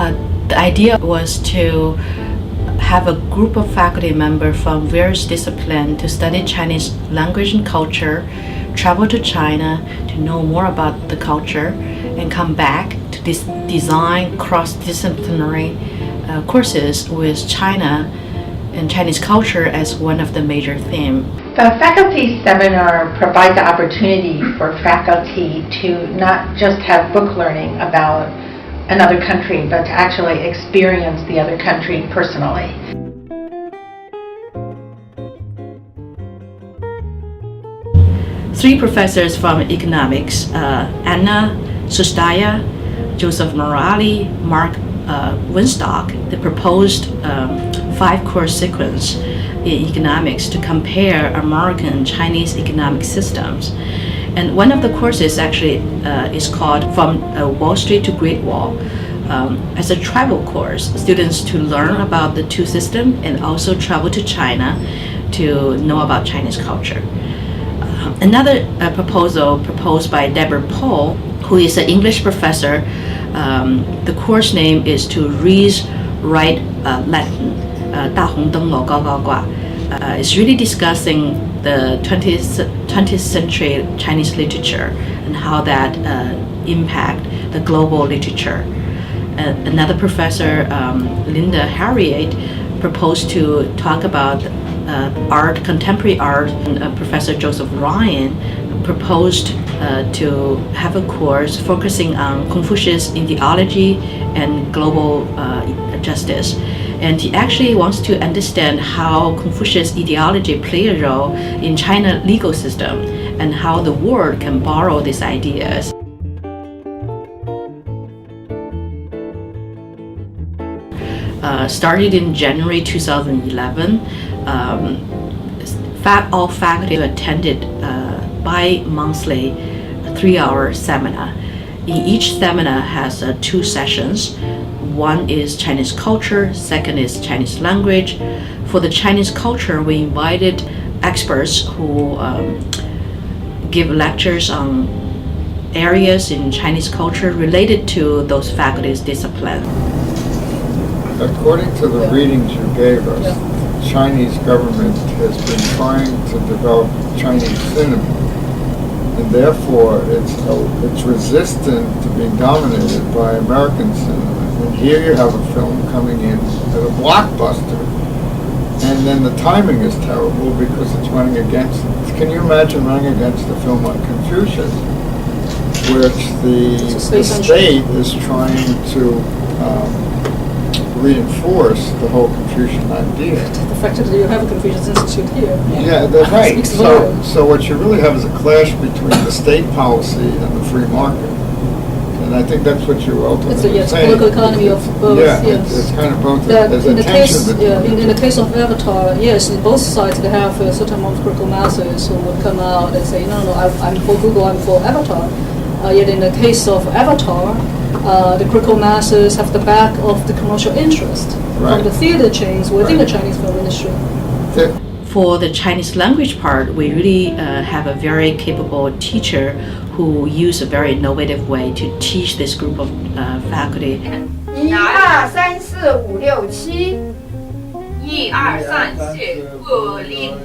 The idea was to have a group of faculty members from various disciplines to study Chinese language and culture, travel to China to know more about the culture, and come back to design cross-disciplinary courses with China and Chinese culture as one of the major themes. The faculty seminar provides the opportunity for faculty to not just have book learning about another country, but to actually experience the other country personally. Three professors from economics, Anna Sustaya, Joseph Morali, Mark Winstock, they proposed 5-course sequence in economics to compare American and Chinese economic systems. And one of the courses actually is called From Wall Street to Great Wall. As a travel course, students to learn about the two systems and also travel to China to know about Chinese culture. Another proposal proposed by Deborah Paul, who is an English professor. The course name is to read, write Latin. 大红灯笼高高挂. It's really discussing the 20th century Chinese literature and how that impact the global literature. Another professor, Linda Harriet, proposed to talk about art, contemporary art, and Professor Joseph Ryan proposed to have a course focusing on Confucius ideology and global justice. And he actually wants to understand how Confucius ideology play a role in China legal system and how the world can borrow these ideas. Started in January 2011, all faculty attended bi-monthly 3-hour seminar. In each seminar has 2 sessions. One is Chinese culture, second is Chinese language. For the Chinese culture, we invited experts who give lectures on areas in Chinese culture related to those faculty's discipline. According to the readings you gave us, the Chinese government has been trying to develop Chinese cinema, and therefore it's resistant to being dominated by American cinema. And here you have a film coming in at a blockbuster, and then the timing is terrible because it's running against. Can you imagine running against a film like Confucius, which the state is trying to reinforce the whole Confucian idea? The fact that you have a Confucius Institute here. Yeah, that's right. So what you really have is a clash between the state policy and the free market. And I think that's what you're ultimately it's saying. political economy of both. Yeah, yes. it's kind of both. That There's in a the tension case, in the case of Avatar, yes, in both sides they have a certain amount of critical masses who would come out and say, no, I'm for Google, I'm for Avatar. Yet in the case of Avatar, the critical masses have the back of the commercial interest from the theater chains within the Chinese film industry. For the Chinese language part, we really have a very capable teacher who use a very innovative way to teach this group of faculty. 1、2、3、4、5、6、7。1、2、3、4、5、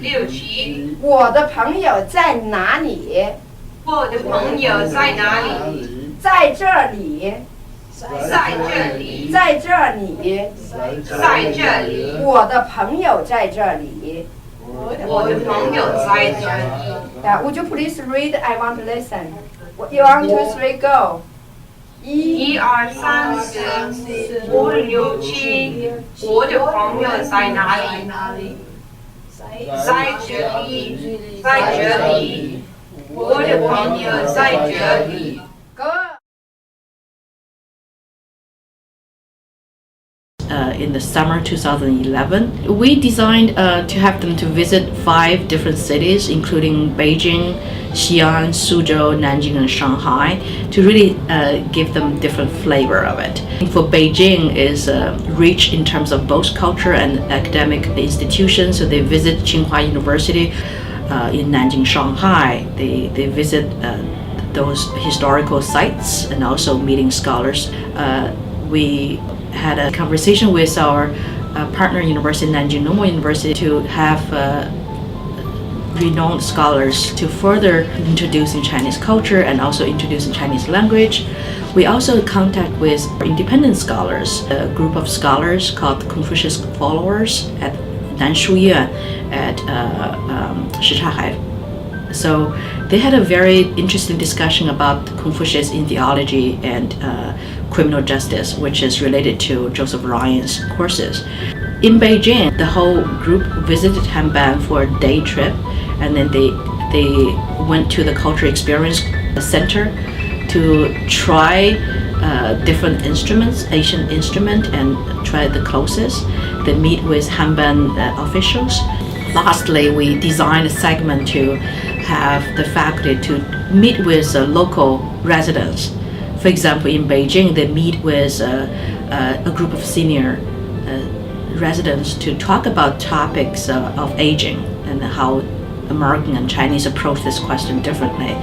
6、7。我的朋友在哪里？我的朋友在哪里？在这里。在这里。在这里。在这里。我的朋友在这里。我的朋友在这里。Would you please read? I want to listen. You 1, 2, 3, go. 1、2、3、4、5、6、7。我的朋友在哪里？在这里，在这里。我的朋友在这里。Go. In the summer 2011, we designed to have them to visit 5 different cities, including Beijing, Xi'an, Suzhou, Nanjing, and Shanghai, to really give them different flavor of it. For Beijing is rich in terms of both culture and academic institutions, so they visit Tsinghua University. In Nanjing, Shanghai, they visit those historical sites and also meeting scholars. We had a conversation with our partner university, Nanjing Normal University, to have renowned scholars to further introducing Chinese culture and also introducing Chinese language. We also contact with independent scholars, a group of scholars called Confucius followers at Nanshuyan at Shichahai. So they had a very interesting discussion about Confucius in theology and criminal justice, which is related to Joseph Ryan's courses. In Beijing, the whole group visited Hanban for a day trip, and then they went to the Cultural Experience Center to try different instruments, Asian instrument, and try the closest. They meet with Hanban officials. Lastly, we designed a segment to have the faculty to meet with local residents. For example, in Beijing, they meet with a group of senior residents to talk about topics of aging and how American and Chinese approach this question differently.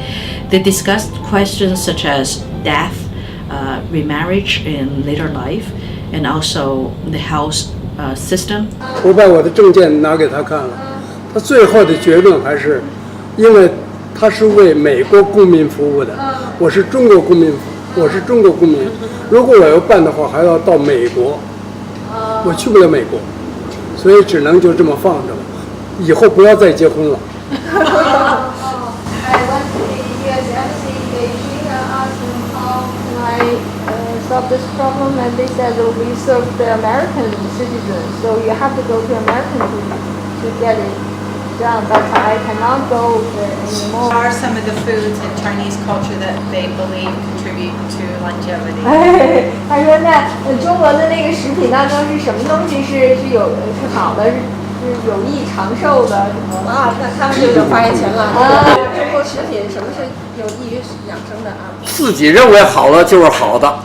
They discussed questions such as death, remarriage in later life, and also the health system. 我把我的证件拿给他看了，他最后的结论还是，因为他是为美国公民服务的，我是中国公民，如果我要办的话，还要到美国，我去不了美国，所以只能就这么放着了，以后不要再结婚了。I went to the U.S. Embassy in Beijing and asked them how can I solve this problem, and they said we serve the American citizens, so you have to go to American to get it done. But I cannot go there anymore. What are some of the foods in Chinese culture that they believe contribute to longevity? 他说那中国的那个食品当中是什么东西是好的，是有益长寿的什么啊？那他们就有发言权了。中国食品什么是有益于养生的啊？自己认为好的就是好的。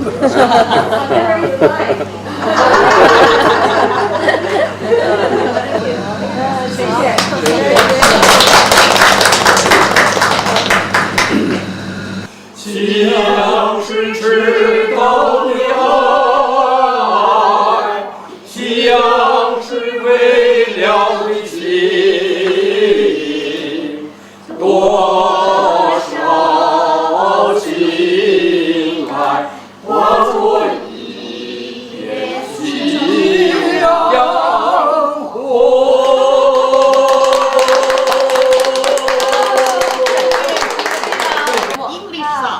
相识知道爱，相识为了情，多少情爱化作一片夕阳红。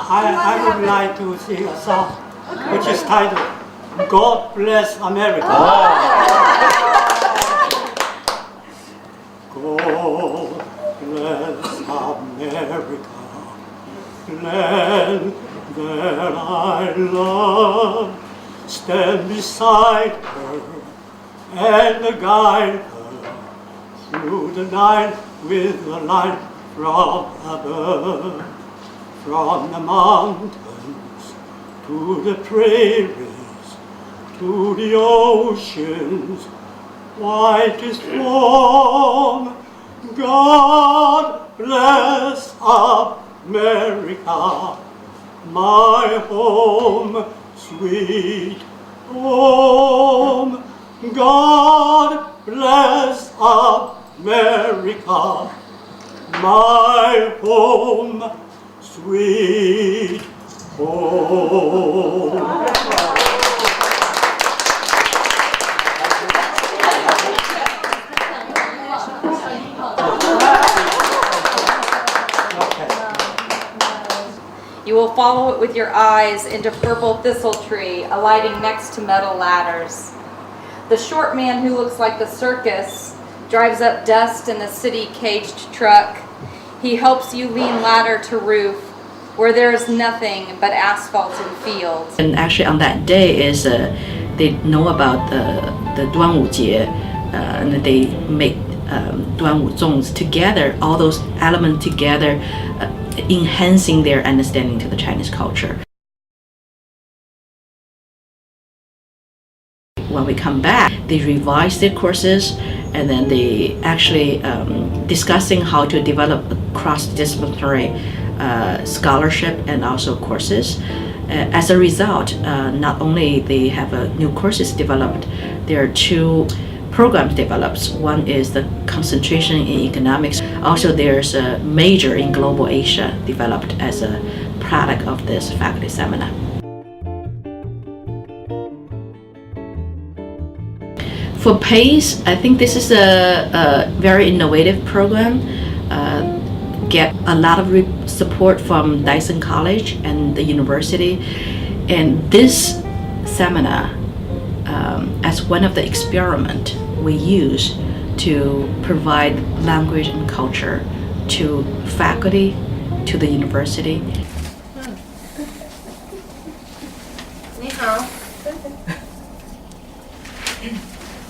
I would like to sing a song which is titled God Bless America. God bless America, land that I love. Stand beside her and guide her through the night with the light from above. From the mountains to the prairies, to the oceans, whitest foam, God bless America, my home, sweet home. God bless America, my home, sweet home. You will follow it with your eyes into purple thistle tree, alighting next to metal ladders. The short man who looks like the circus drives up dust in the city caged truck. He helps you lean ladder to roof, where there is nothing but asphalt and fields. And actually on that day is they know about the 端午节, and they make 端午粽 together, all those elements together, enhancing their understanding to the Chinese culture. When we come back, they revise their courses, and then they actually discussing how to develop a cross-disciplinary scholarship and also courses. As a result, not only they have new courses developed, there are 2 programs developed. One is the concentration in economics. Also, there's a major in global Asia developed as a product of this faculty seminar. For PACE, I think this is a very innovative program. Get a lot of support from Dyson College and the university. And this seminar, as one of the experiment we use to provide language and culture to faculty, to the university. 你好，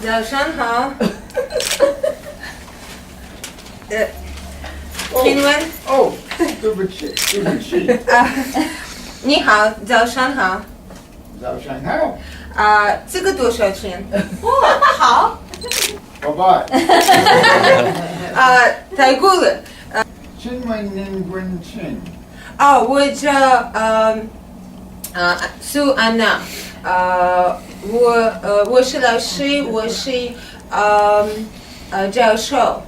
早上好。请问？哦，对不起，对不起。你好，早上好。早上好。这个多少钱？好。拜拜。太贵了。请问您问请？我叫苏安娜。我是老师，我是教授。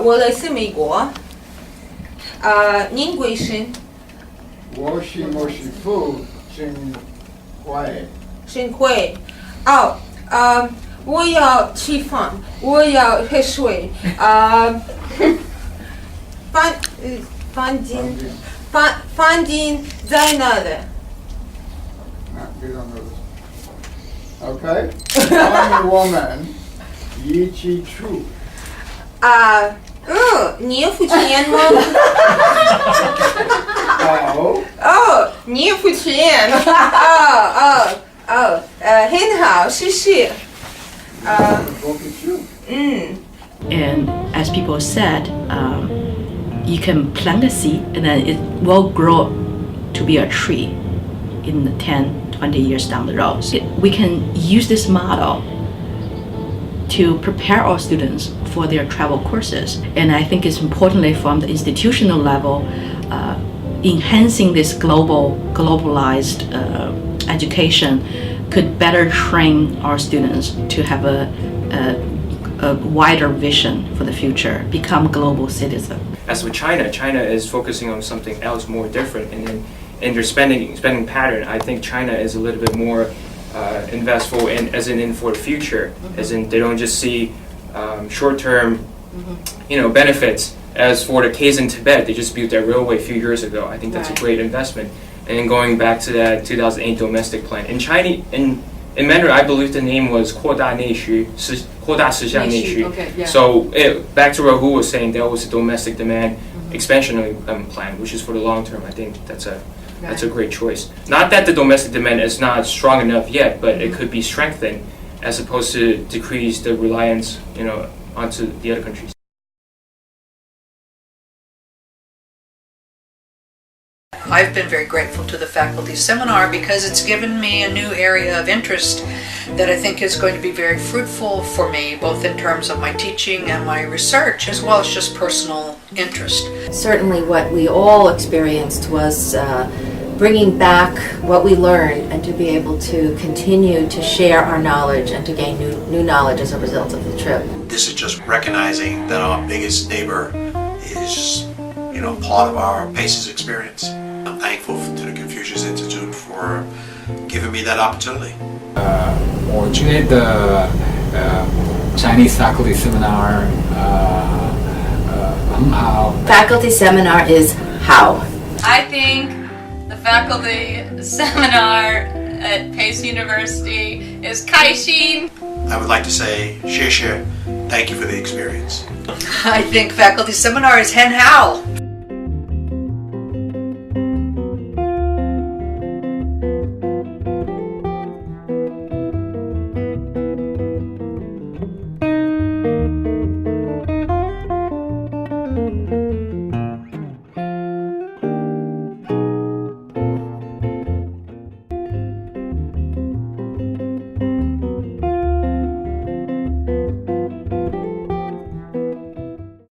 我来自美国。您贵姓？我是父亲会。辛贵。我要吃饭，我要喝水。饭店在哪里？ Okay. I'm a woman. 一起去。你付钱吗？你付钱。很好，谢谢。And as people said, you can plant a seed and then it will grow to be a tree in 10, 20 years down the road. We can use this model to prepare our students for their travel courses. And I think it's importantly from the institutional level, enhancing this globalized education could better train our students to have a wider vision for the future, become global citizens. As with China is focusing on something else more different, and then in their spending pattern, I think China is a little bit more investful as in for the future, as in they don't just see short-term, benefits. As for the case in Tibet, they just built that railway a few years ago. I think that's a great investment. And going back to that 2008 domestic plan in Mandarin, I believe the name was 扩大内需, 扩大实现内需. So back to what Hu was saying, that was a domestic demand expansion plan, which is for the long term. I think that's a great choice. Not that the domestic demand is not strong enough yet, but it could be strengthened as opposed to decrease the reliance, onto the other countries. I've been very grateful to the faculty seminar because it's given me a new area of interest that I think is going to be very fruitful for me, both in terms of my teaching and my research, as well as just personal interest. Certainly what we all experienced was bringing back what we learned and to be able to continue to share our knowledge and to gain new knowledge as a result of the trip. This is just recognizing that our biggest neighbor is, part of our PACES experience. I'm thankful to the Confucius Institute for giving me that opportunity. 我觉得Chinese faculty seminar 很好。 Faculty seminar is how? I think the faculty seminar at Pace University is 开心. I would like to say 谢谢, thank you for the experience. I think faculty seminar is hen how.